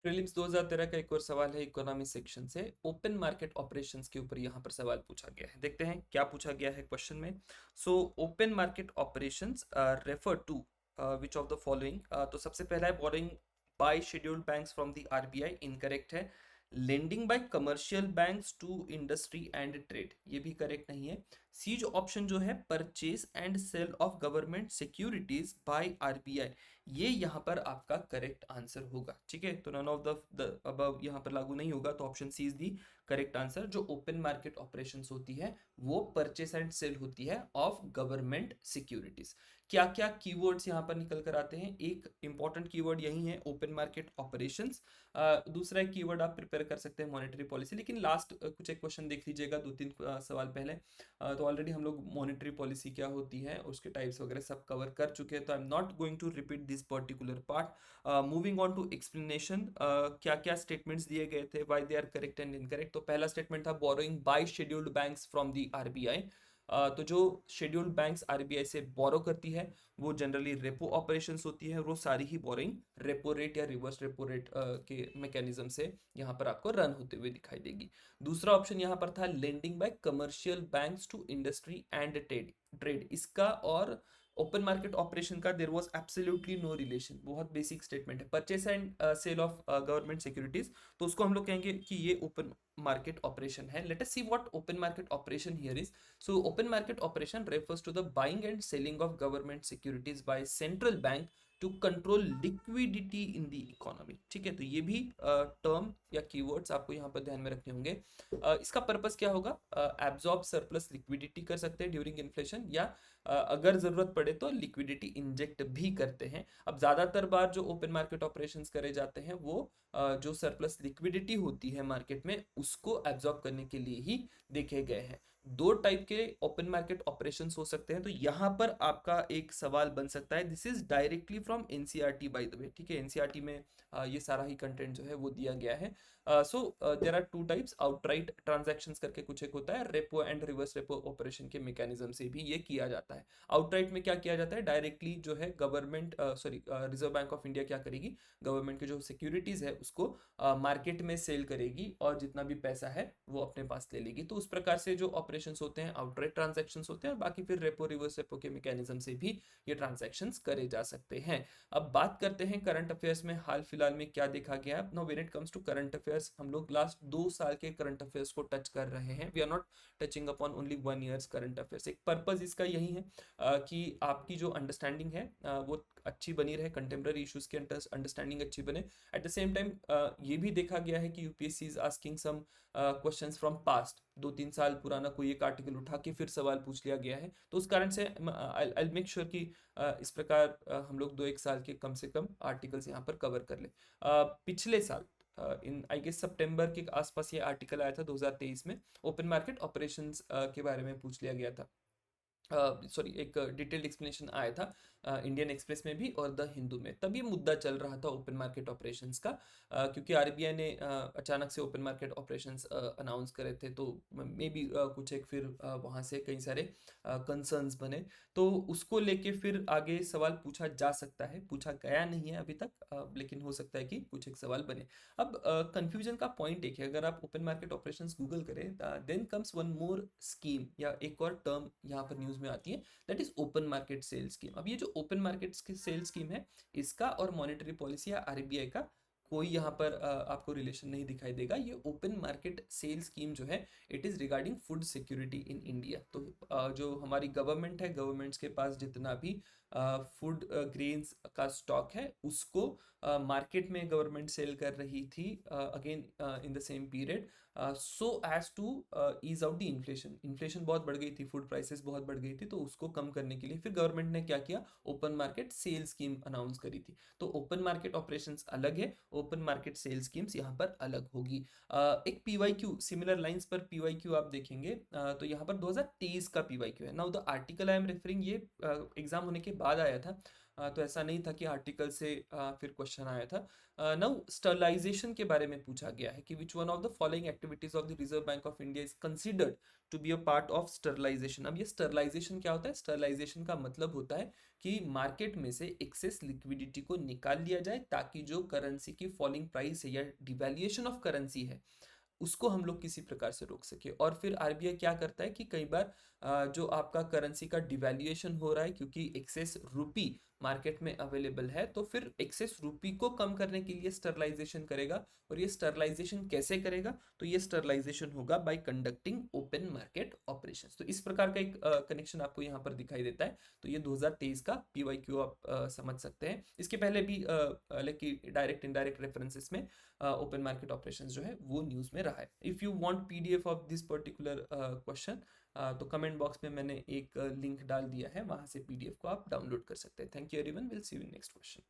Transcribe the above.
Prelims 2013 का एक और सवाल है इकोनॉमी सेक्शन से। ओपन मार्केट ऑपरेशंस के ऊपर यहाँ पर सवाल पूछा गया है। देखते हैं क्या पूछा गया है क्वेश्चन में। So open market operations refer to which of the following. तो सबसे पहला है borrowing by scheduled banks from the RBI, incorrect है। Lending by commercial banks to industry and trade, ये भी करेक्ट नहीं है। सी जो ऑप्शन जो है purchase and sale of government securities by RBI, ये यहाँ पर आपका करेक्ट आंसर होगा। ठीक है, तो नन ऑफ द अबव यहाँ पर लागू नहीं होगा, तो option C is the correct answer. जो ओपन मार्केट ऑपरेशंस होती है वो परचेस एंड सेल होती है ऑफ गवर्नमेंट सिक्योरिटीज। क्या क्या कीवर्ड्स यहाँ पर निकल कर आते हैं? एक इंपॉर्टेंट कीवर्ड यही है ओपन मार्केट ऑपरेशंस। दूसरा एक कीवर्ड आप प्रिपेयर कर सकते हैं मॉनेटरी पॉलिसी, लेकिन लास्ट कुछ एक क्वेश्चन देख लीजिएगा, दो तीन सवाल पहले। तो ऑलरेडी हम लोग मॉनेटरी पॉलिसी क्या होती है, उसके टाइप्स वगैरह सब कवर कर चुके हैं, तो I am not going to repeat this particular part. Moving on to explanation, क्या क्या स्टेटमेंट्स दिए गए थे, why they are correct and incorrect. तो पहला स्टेटमेंट था borrowing by scheduled banks from the RBI. तो जो शेड्यूल्ड बैंक्स आरबीआई से बोरो करती है वो जनरली रेपो ऑपरेशंस होती है, वो सारी ही बोरिंग रेपो रेट या रिवर्स रेपो रेट के मैकेनिज्म से यहाँ पर आपको रन होते हुए दिखाई देगी। दूसरा ऑप्शन यहाँ पर था lending by commercial banks to industry and trade. इसका और ओपन मार्केट ऑपरेशन का there was absolutely no relation. बहुत बेसिक स्टेटमेंट है, purchase and sale of government securities, तो उसको हम लोग कहेंगे कि ये ओपन मार्केट ऑपरेशन है। Let us see what open market operation here is. So open market operation refers to the buying and selling of government securities by central bank to control liquidity in the economy। ठीक है, तो ये भी term या keywords आपको यहाँ पर ध्यान में रखने होंगे। इसका पर्पस क्या होगा? एब्जॉर्ब सरप्लस लिक्विडिटी कर सकते हैं ड्यूरिंग इन्फ्लेशन, या अगर जरूरत पड़े तो लिक्विडिटी इंजेक्ट भी करते हैं। अब ज्यादातर बार जो ओपन मार्केट ऑपरेशंस करे जाते हैं वो जो सरप्लस लिक्विडिटी होती है मार्केट में उसको एब्जॉर्ब करने के लिए ही देखे गए हैं। दो टाइप के ओपन मार्केट ऑपरेशंस हो सकते हैं, तो यहां पर आपका एक सवाल बन सकता है। This is directly from NCERT by the way. ठीक है, एनसीईआरटी में ये सारा ही कंटेंट जो है वो दिया गया है। So there are two types, outright transactions करके कुछ एक होता है, repo and reverse repo operation के मैकेनिज्म से भी ये किया जाता है। आउटराइट में क्या किया जाता है, डायरेक्टली जो है government reserve Bank of India क्या करेगी, गवर्नमेंट के जो सिक्योरिटीज है उसको मार्केट में सेल करेगी और जितना भी पैसा है वो अपने पास ले लेगी। तो उस प्रकार से जो ऑपरेशंस होते हैं आउटराइट ट्रांजैक्शंस होते हैं, और बाकी फिर रेपो रिवर्स रेपो के मैकेनिज्म से भी ये ट्रांजैक्शंस करे जा सकते हैं। अब बात करते हैं करंट अफेयर्स में हाल फिलहाल में क्या देखा गया है। Now when it comes to current affairs, हम लोग लास्ट 2 साल के करंट अफेयर्स को टच कर रहे हैं। We are not touching upon only 1 years current affairs. एक पर्पज इसका यही है कि आपकी जो अंडरस्टैंडिंग है वो अच्छी बनी रहे, कंटेम्प्रेरी इश्यूज की अंडरस्टैंडिंग अच्छी बने। एट द सेम टाइम ये भी देखा गया है कि UPSC is asking some questions from past. 2-3 साल पुराना कोई एक आर्टिकल उठा के फिर सवाल पूछ लिया गया है, तो उस कारण से आई मेक श्योर कि इस प्रकार हम लोग 2-1 साल के कम से कम आर्टिकल्स यहाँ पर कवर कर ले। पिछले साल इन आई गेस सितंबर के आसपास ये आर्टिकल आया था 2023 में, ओपन मार्केट ऑपरेशंस के बारे में पूछ लिया गया था। सॉरी एक डिटेल्ड एक्सप्लेनेशन आया था इंडियन एक्सप्रेस में भी और द हिंदू में। तब ये मुद्दा चल रहा था ओपन मार्केट ऑपरेशंस का, क्योंकि आरबीआई ने अचानक से ओपन मार्केट ऑपरेशंस अनाउंस करे थे, तो मे बी कुछ एक फिर वहाँ से कई सारे कंसर्न्स बने, तो उसको लेके फिर आगे सवाल पूछा जा सकता है। पूछा गया नहीं है अभी तक, लेकिन हो सकता है कि कुछ एक सवाल बने। अब कंफ्यूजन का पॉइंट एक है, अगर आप ओपन मार्केट ऑपरेशंस गूगल करें then comes one more scheme, या एक और टर्म यहाँ पर न्यूज में आती है, that is open market sale scheme. अब ये जो ओपन मार्केट सेल स्कीम है, इसका और मॉनेटरी पॉलिसी या आरबीआई का कोई यहाँ पर आपको रिलेशन नहीं दिखाई देगा। ये ओपन मार्केट सेल स्कीम जो है it is regarding food security in India. तो जो हमारी गवर्नमेंट है, गवर्नमेंट्स के पास जितना भी फूड ग्रेन्स का स्टॉक है उसको मार्केट में गवर्नमेंट सेल कर रही थी again in the same period, so as to ease out the inflation. Inflation बहुत बढ़ गई थी, फूड प्राइसेस बहुत बढ़ गई थी, तो उसको कम करने के लिए फिर गवर्नमेंट ने क्या किया, open market sale scheme announce करी थी। तो ओपन मार्केट ऑपरेशंस अलग है, ओपन मार्केट सेल स्कीम्स यहाँ पर अलग होगी। एक पीवाईक्यू सिमिलर लाइंस पर पीवाईक्यू आप देखेंगे तो यहाँ पर 2023 का पीवाईक्यू है। Now the article I am referring, ये एग्जाम होने के बाद आया था। तो ऐसा नहीं था कि आर्टिकल से फिर क्वेश्चन आया था। नाउ स्टरलाइजेशन के बारे में पूछा गया है कि which one of the following activities of the Reserve Bank of India is considered to be a part of sterilization. अब ये स्टरलाइजेशन क्या होता है? स्टरलाइजेशन का मतलब होता है कि मार्केट में से एक्सेस लिक्विडिटी को निकाल लिया जाए ताकि जो करेंसी की फॉलिंग प्राइस है या डिवैल्यूएशन ऑफ करेंसी है उसको हम लोग किसी प्रकार से रोक सके। और फिर आरबीआई क्या करता है कि कई बार जो आपका करेंसी का डिवैल्यूएशन हो रहा है क्योंकि एक्सेस रुपी मार्केट में अवेलेबल है, तो फिर एक्सेस रुपी को कम करने के लिए स्टरलाइजेशन करेगा। और ये स्टरलाइजेशन कैसे करेगा? तो ये स्टरलाइजेशन होगा bye conducting open market operations. तो इस प्रकार का एक कनेक्शन आपको यहाँ पर दिखाई देता है। तो ये 2023 का पीवाईक्यू आप समझ सकते हैं। इसके पहले भी लाइक डायरेक्ट इनडायरेक्ट रेफरेंसेस में ओपन मार्केट ऑपरेशंस जो है वो न्यूज़ में रहा है। If you want PDF of this particular question, तो कमेंट बॉक्स में मैंने एक लिंक डाल दिया है, वहां से पीडीएफ को आप डाउनलोड कर सकते हैं। Thank you everyone, will see you in next question.